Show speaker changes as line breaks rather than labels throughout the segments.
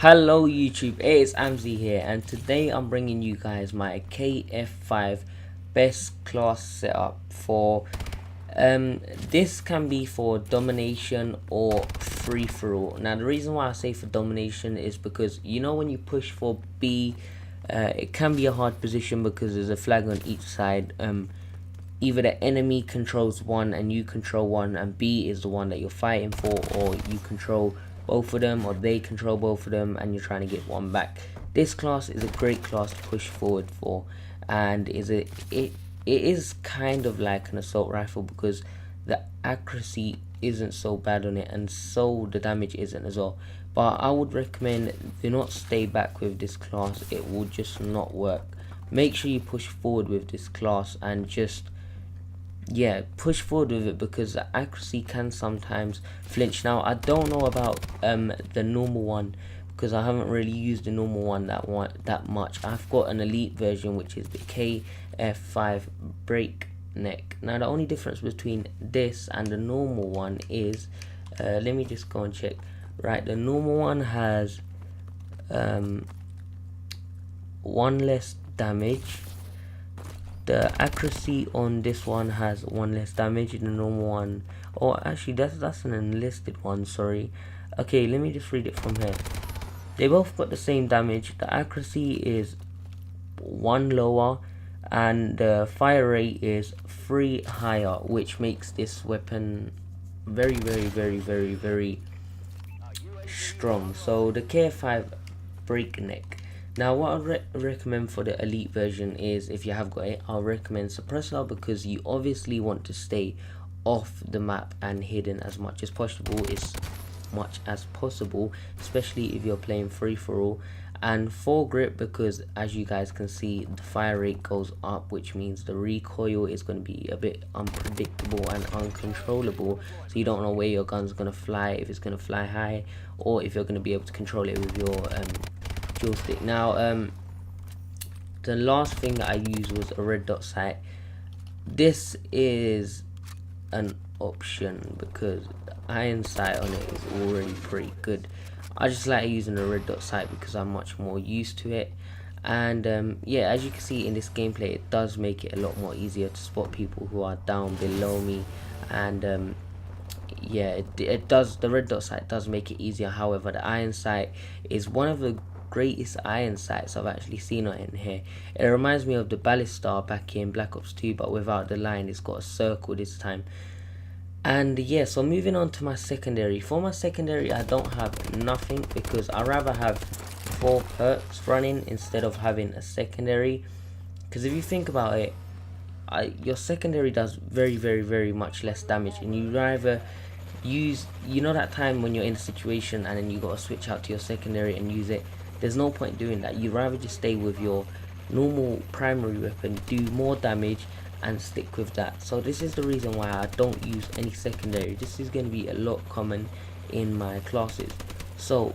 Hello YouTube, it's Amzi here, and today I'm bringing you guys my KF5 best class setup for this can be for domination or free for all. Now the reason why I say for domination is because you know when you push for B, it can be a hard position because there's a flag on each side. Either the enemy controls one and you control one, and B is the one that you're fighting for, or you control both of them, or they control both of them and you're trying to get one back. This class is a great class to push forward for, and it is kind of like an assault rifle because the accuracy isn't so bad on it, and so the damage isn't as well. But I would recommend do not stay back with this class. It will just not work. Make sure you push forward with this class and just push forward with it, because the accuracy can sometimes flinch. Now I don't know about the normal one because I haven't really used the normal one that much. I've got an elite version which is the KF5 breakneck. Now the only difference between this and the normal one is let me just go and check. Right, the normal one has one less damage. The accuracy on this one has one less damage in the normal one. Oh, actually that's an enlisted one, sorry. Okay, let me just read it from here. They both got the same damage. The accuracy is one lower and the fire rate is 3 higher, which makes this weapon very strong. So the KF5 breakneck. Now what I recommend for the elite version is, if you have got it, I'll recommend suppressor, because you obviously want to stay off the map and hidden as much as possible, especially if you're playing free for all. And foregrip, because as you guys can see, the fire rate goes up, which means the recoil is going to be a bit unpredictable and uncontrollable, so you don't know where your gun's going to fly, if it's going to fly high, or if you're going to be able to control it with your dual stick. Now the last thing that I used was a red dot sight. This is an option because the iron sight on it is already pretty good. I just like using a red dot sight because I'm much more used to it, and yeah, as you can see in this gameplay, it does make it a lot more easier to spot people who are down below me, and yeah, it does. The red dot sight does make it easier. However, the iron sight is one of the greatest iron sights I've actually seen on in here. It reminds me of the ballista back in Black Ops 2, but without the line. It's got a circle this time. And yeah, so moving on to my secondary. For my secondary, I don't have nothing because I rather have 4 perks running instead of having a secondary, because if you think about it, your secondary does very much less damage, and you rather use, you know, that time when you're in a situation and then you got to switch out to your secondary and use it. There's no point doing that. You'd rather just stay with your normal primary weapon, do more damage, and stick with that. So this is the reason why I don't use any secondary. This is going to be a lot common in my classes. So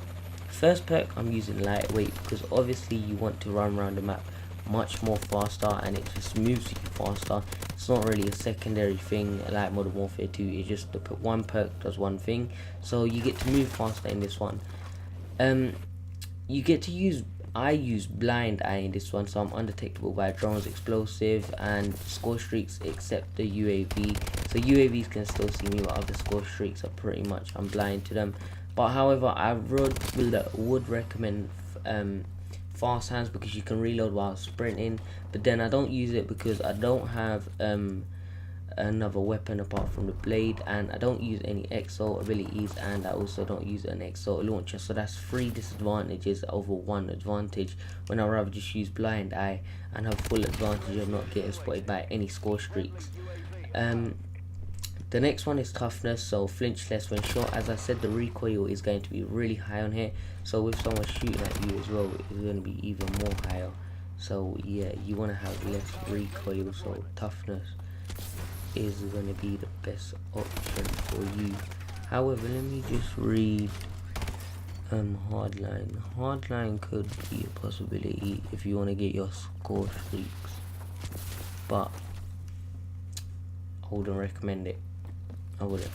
first perk, I'm using lightweight because obviously you want to run around the map much more faster, and it just moves you faster. It's not really a secondary thing like Modern Warfare 2. It's just the one perk does one thing, so you get to move faster in this one. You get to use, I use blind eye in this one, so I'm undetectable by drones, explosive, and score streaks, except the UAV. So UAVs can still see me, but other score streaks are pretty much, I'm blind to them. But however, I would recommend fast hands because you can reload while sprinting. But then I don't use it because I don't have another weapon apart from the blade, and I don't use any exo abilities, and I also don't use an exo launcher. So that's 3 disadvantages over 1 advantage, when I rather just use blind eye and have full advantage of not getting spotted by any score streaks. The next one is toughness, so flinch less when shot. As I said, the recoil is going to be really high on here, so with someone shooting at you as well, it's going to be even more higher. So yeah, you want to have less recoil, so toughness is going to be the best option for you. However, let me just read hardline. Hardline could be a possibility if you want to get your score streaks, but I wouldn't recommend it. I wouldn't.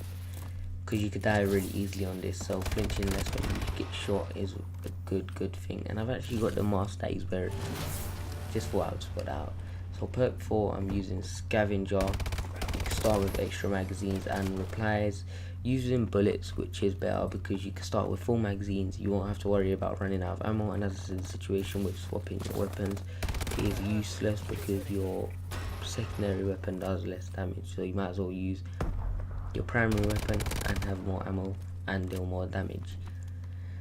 because you could die really easily on this. So flinching less when you get shot is a good thing. And I've actually got the mask that he's wearing. Just thought I would spot out. So perk 4, I'm using Scavenger. You can start with extra magazines and replies. Using bullets, which is better because you can start with full magazines. You won't have to worry about running out of ammo. And as is the situation with swapping your weapons, it is useless because your secondary weapon does less damage. So you might as well use your primary weapon and have more ammo and deal more damage.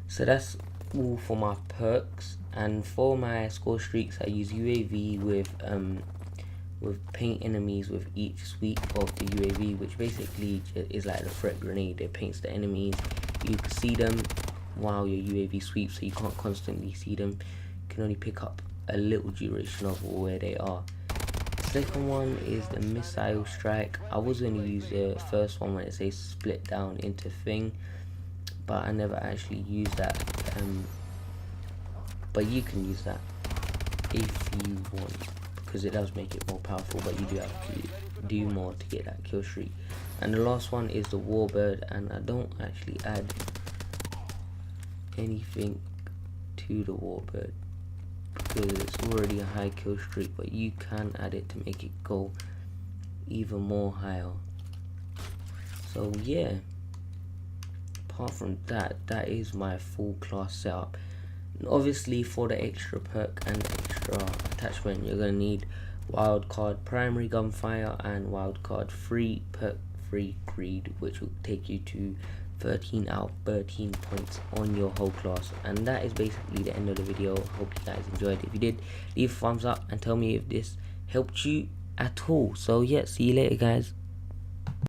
So that's all for my perks. And for my score streaks, I use UAV with paint enemies with each sweep of the UAV, which basically is like the threat grenade. It paints the enemies. You can see them while your UAV sweeps, so you can't constantly see them. You can only pick up a little duration of where they are. Second one is the missile strike. I was going to use the first one when it says split down into thing, but I never actually used that. But you can use that if you want, because it does make it more powerful, but you do have to do more to get that kill streak. And the last one is the warbird, and I don't actually add anything to the warbird because it's already a high kill streak, but you can add it to make it go even more higher. So yeah, apart from that, that is my full class setup. And obviously for the extra perk and extra attachment, you're gonna need wildcard primary gunfire and wildcard free perk free greed, which will take you to 13 out of 13 points on your whole class. And that is basically the end of the video. Hope you guys enjoyed. If you did, leave a thumbs up and tell me if this helped you at all. So yeah, see you later guys.